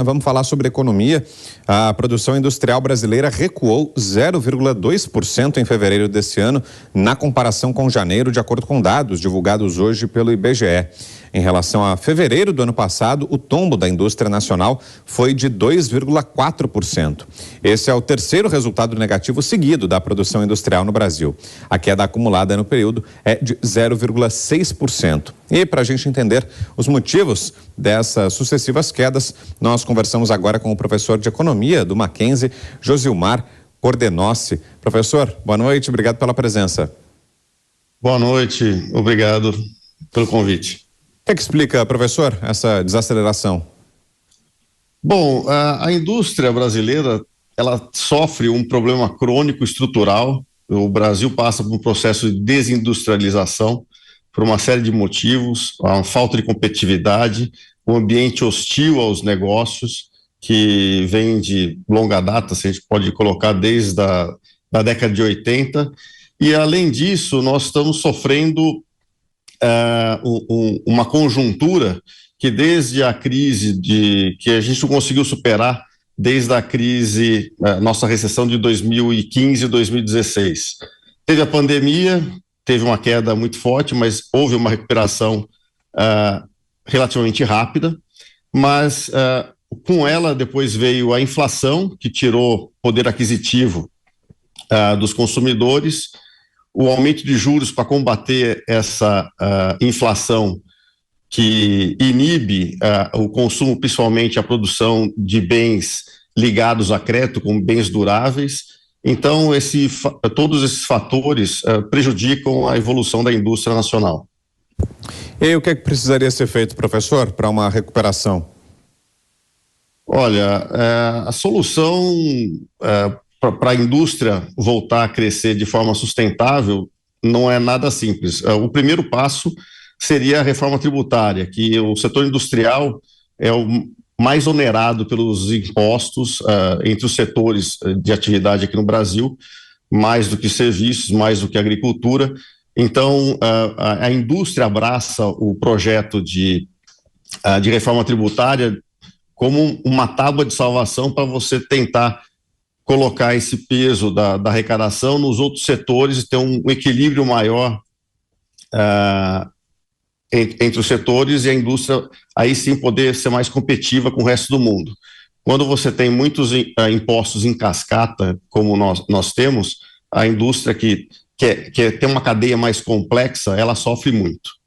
Vamos falar sobre economia. A produção industrial brasileira recuou 0,2% em fevereiro desse ano, na comparação com janeiro, de acordo com dados divulgados hoje pelo IBGE. Em relação a fevereiro do ano passado, o tombo da indústria nacional foi de 2,4%. Esse é o terceiro resultado negativo seguido da produção industrial no Brasil. A queda acumulada no período é de 0,6%. E para a gente entender os motivos dessas sucessivas quedas, nós conversamos agora com o professor de Economia do Mackenzie, Josilmar Cordenossi. Professor, boa noite, obrigado pela presença. Boa noite, obrigado pelo convite. O que explica, professor, essa desaceleração? Bom, a indústria brasileira, ela sofre um problema crônico estrutural. O Brasil passa por um processo de desindustrialização por uma série de motivos, a falta de competitividade, um ambiente hostil aos negócios, que vem de longa data, se a gente pode colocar desde da década de 80, e além disso, nós estamos sofrendo uma conjuntura que desde a crise que a gente não conseguiu superar, desde a crise, nossa recessão de 2015 e 2016. Teve a pandemia, teve uma queda muito forte, mas houve uma recuperação relativamente rápida, mas com ela depois veio a inflação, que tirou poder aquisitivo dos consumidores, o aumento de juros para combater essa inflação que inibe o consumo, principalmente a produção de bens ligados a crédito, como bens duráveis. Então, todos esses fatores prejudicam a evolução da indústria nacional. E o que precisaria ser feito, professor, para uma recuperação? Olha, a solução para a indústria voltar a crescer de forma sustentável não é nada simples. O primeiro passo seria a reforma tributária, que o setor industrial é o mais onerado pelos impostos entre os setores de atividade aqui no Brasil, mais do que serviços, mais do que agricultura. Então, a indústria abraça o projeto de reforma tributária como uma tábua de salvação para você tentar colocar esse peso da arrecadação nos outros setores e ter um equilíbrio maior entre os setores e a indústria aí sim poder ser mais competitiva com o resto do mundo. Quando você tem muitos impostos em cascata, como nós temos, a indústria que tem uma cadeia mais complexa, ela sofre muito.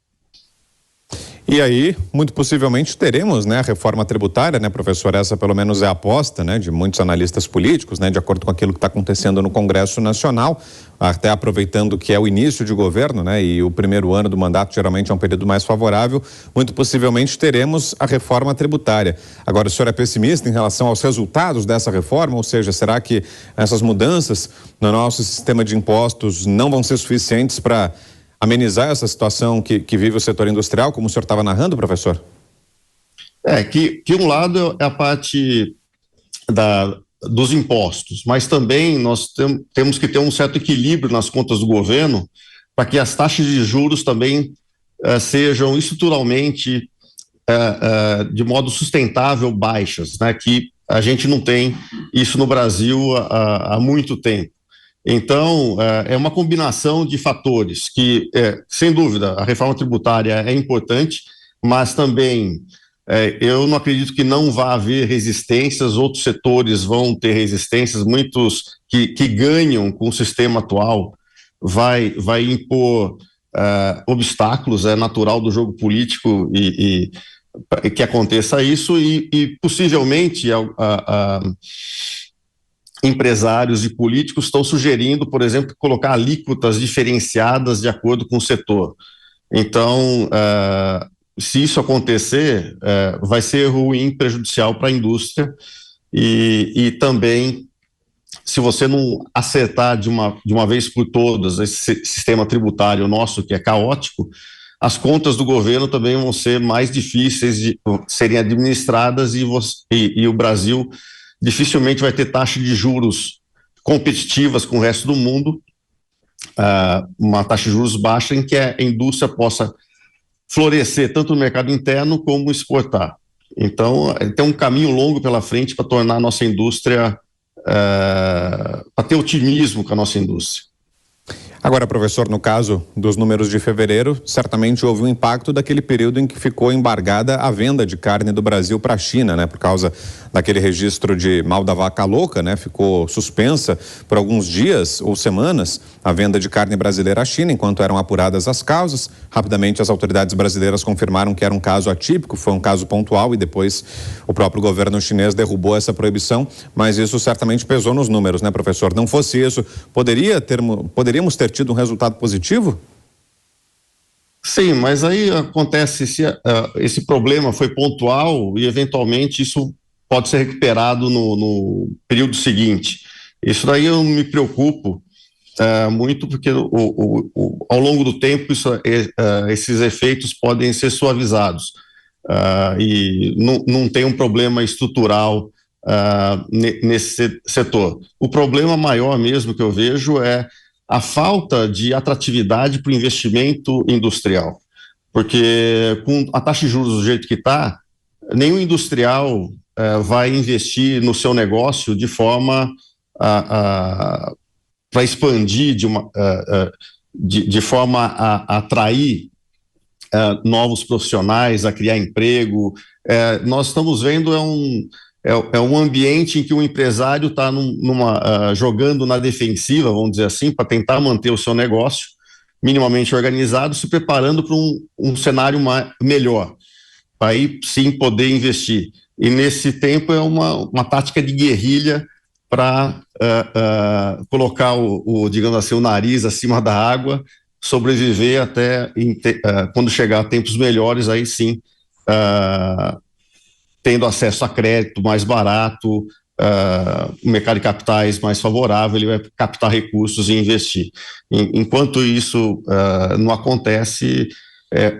E aí, muito possivelmente teremos, a reforma tributária, professor? Essa pelo menos é a aposta, de muitos analistas políticos, de acordo com aquilo que está acontecendo no Congresso Nacional, até aproveitando que é o início de governo, e o primeiro ano do mandato geralmente é um período mais favorável, muito possivelmente teremos a reforma tributária. Agora, o senhor é pessimista em relação aos resultados dessa reforma? Ou seja, será que essas mudanças no nosso sistema de impostos não vão ser suficientes para amenizar essa situação que vive o setor industrial, como o senhor estava narrando, professor? Que um lado é a parte dos impostos, mas também nós temos que ter um certo equilíbrio nas contas do governo para que as taxas de juros também sejam estruturalmente, de modo sustentável, baixas, que a gente não tem isso no Brasil há muito tempo. Então, é uma combinação de fatores que, sem dúvida, a reforma tributária é importante, mas também eu não acredito que não vá haver resistências, outros setores vão ter resistências, muitos que ganham com o sistema atual vai impor obstáculos, é natural do jogo político e que aconteça isso e possivelmente empresários e políticos estão sugerindo, por exemplo, colocar alíquotas diferenciadas de acordo com o setor. Então, se isso acontecer, vai ser ruim, prejudicial para a indústria e também, se você não acertar de uma vez por todas esse sistema tributário nosso, que é caótico, as contas do governo também vão ser mais difíceis de serem administradas e o Brasil dificilmente vai ter taxa de juros competitivas com o resto do mundo, uma taxa de juros baixa em que a indústria possa florescer tanto no mercado interno como exportar. Então, tem um caminho longo pela frente para tornar a nossa indústria, para ter otimismo com a nossa indústria. Agora, professor, no caso dos números de fevereiro, certamente houve um impacto daquele período em que ficou embargada a venda de carne do Brasil para a China, né? Por causa daquele registro de mal da vaca louca, né? Ficou suspensa por alguns dias ou semanas a venda de carne brasileira à China, enquanto eram apuradas as causas. Rapidamente, as autoridades brasileiras confirmaram que era um caso atípico, foi um caso pontual e depois o próprio governo chinês derrubou essa proibição, mas isso certamente pesou nos números, né, professor? Não fosse isso, poderíamos ter tido um resultado positivo? Sim, mas aí acontece, esse problema foi pontual e eventualmente isso pode ser recuperado no período seguinte. Isso daí eu não me preocupo muito, porque ao longo do tempo esses efeitos podem ser suavizados e não tem um problema estrutural nesse setor. O problema maior mesmo que eu vejo é a falta de atratividade para o investimento industrial, porque com a taxa de juros do jeito que está, nenhum industrial vai investir no seu negócio de forma para expandir, de forma a atrair novos profissionais, a criar emprego. Nós estamos vendo um ambiente em que o empresário está jogando na defensiva, vamos dizer assim, para tentar manter o seu negócio minimamente organizado, se preparando para um cenário melhor, para aí sim poder investir. E nesse tempo é uma tática de guerrilha para colocar digamos assim, o nariz acima da água, sobreviver até quando chegar a tempos melhores, aí sim, tendo acesso a crédito mais barato, o mercado de capitais mais favorável, ele vai captar recursos e investir. Enquanto isso não acontece,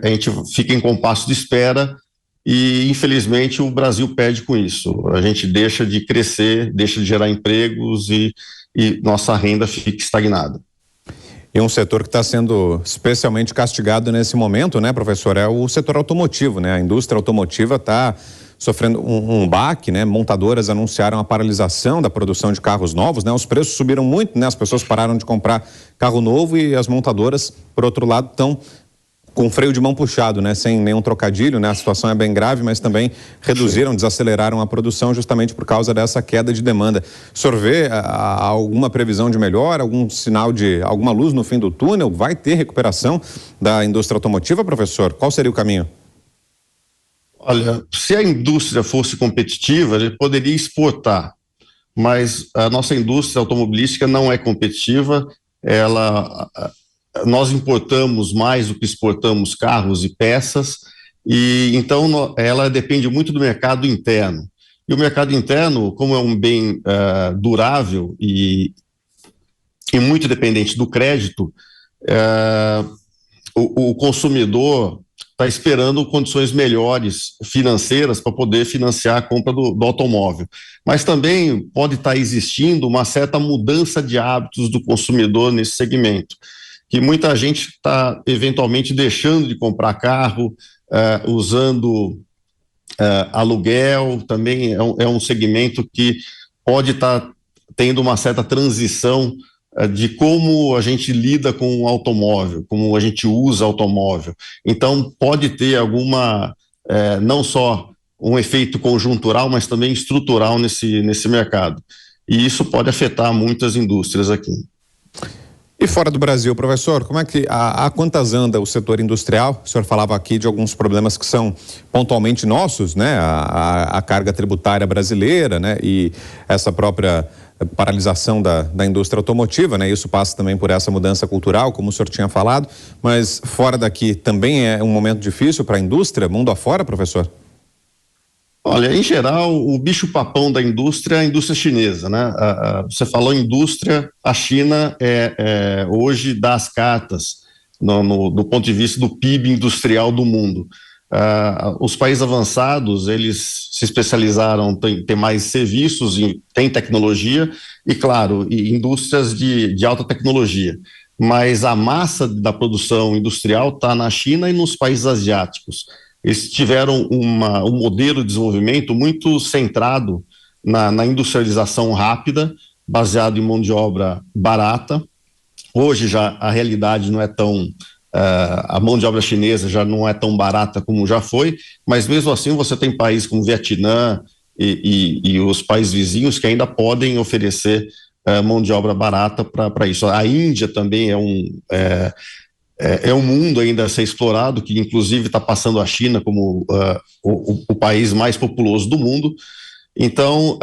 a gente fica em compasso de espera e, infelizmente, o Brasil perde com isso. A gente deixa de crescer, deixa de gerar empregos e nossa renda fica estagnada. E um setor que está sendo especialmente castigado nesse momento, né, professor, é o setor automotivo, né? A indústria automotiva está sofrendo um baque, né? Montadoras anunciaram a paralisação da produção de carros novos, né? Os preços subiram muito, né? As pessoas pararam de comprar carro novo e as montadoras, por outro lado, estão com freio de mão puxado, né? Sem nenhum trocadilho, né? A situação é bem grave, mas também desaceleraram a produção justamente por causa dessa queda de demanda. O senhor vê alguma previsão de melhora, algum sinal de alguma luz no fim do túnel? Vai ter recuperação da indústria automotiva, professor? Qual seria o caminho? Olha, se a indústria fosse competitiva, ele poderia exportar, mas a nossa indústria automobilística não é competitiva, nós importamos mais do que exportamos carros e peças, e então ela depende muito do mercado interno. E o mercado interno, como é um bem durável e muito dependente do crédito, o consumidor está esperando condições melhores financeiras para poder financiar a compra do automóvel. Mas também pode estar existindo uma certa mudança de hábitos do consumidor nesse segmento, que muita gente está eventualmente deixando de comprar carro, usando aluguel, também é um segmento que pode estar tendo uma certa transição de como a gente lida com o automóvel, como a gente usa automóvel. Então, pode ter não só um efeito conjuntural, mas também estrutural nesse mercado. E isso pode afetar muitas indústrias aqui. E fora do Brasil, professor, como é que a quantas anda o setor industrial? O senhor falava aqui de alguns problemas que são pontualmente nossos, né? A carga tributária brasileira, né? E essa própria paralisação da indústria automotiva, né? Isso passa também por essa mudança cultural, como o senhor tinha falado, mas fora daqui também é um momento difícil para a indústria, mundo afora, professor? Olha, em geral, o bicho-papão da indústria é a indústria chinesa, né? Você falou indústria, a China hoje dá as cartas do ponto de vista do PIB industrial do mundo. Os países avançados, eles se especializaram em ter mais serviços, tem tecnologia e, claro, indústrias de alta tecnologia. Mas a massa da produção industrial está na China e nos países asiáticos. eles tiveram um modelo de desenvolvimento muito centrado na industrialização rápida, baseado em mão de obra barata. Hoje já a realidade não é tão... a mão de obra chinesa já não é tão barata como já foi, mas mesmo assim você tem países como Vietnã e os países vizinhos que ainda podem oferecer mão de obra barata para isso. A Índia também é um mundo ainda a ser explorado, que inclusive está passando a China como o país mais populoso do mundo. Então,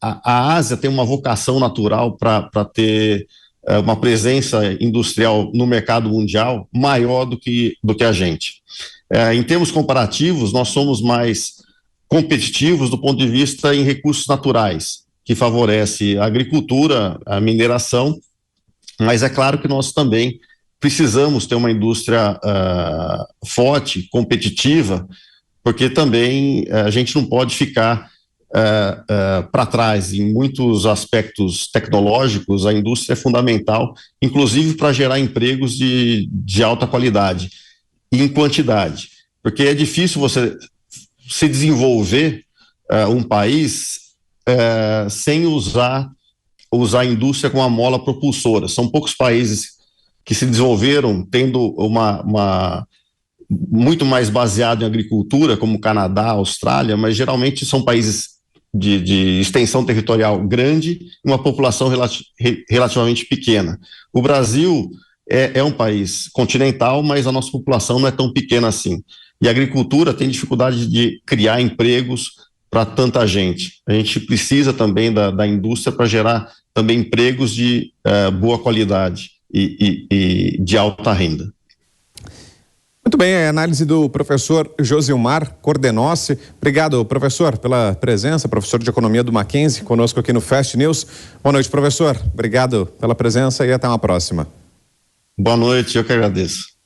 a Ásia tem uma vocação natural para ter uma presença industrial no mercado mundial maior do que a gente. Em termos comparativos, nós somos mais competitivos do ponto de vista em recursos naturais, que favorece a agricultura, a mineração, mas é claro que nós também precisamos ter uma indústria forte, competitiva, porque também a gente não pode ficar para trás em muitos aspectos tecnológicos. A indústria é fundamental, inclusive para gerar empregos de alta qualidade e em quantidade, porque é difícil você se desenvolver um país sem usar a indústria como uma mola propulsora. São poucos países que se desenvolveram tendo muito mais baseado em agricultura, como o Canadá, a Austrália, mas geralmente são países de extensão territorial grande e uma população relativamente pequena. O Brasil é um país continental, mas a nossa população não é tão pequena assim. E a agricultura tem dificuldade de criar empregos para tanta gente. A gente precisa também da indústria para gerar também empregos de boa qualidade e de alta renda. Muito bem, a análise do professor Josilmar Cordenossi. Obrigado, professor, pela presença, professor de Economia do Mackenzie, conosco aqui no Fast News. Boa noite, professor. Obrigado pela presença e até uma próxima. Boa noite, eu que agradeço.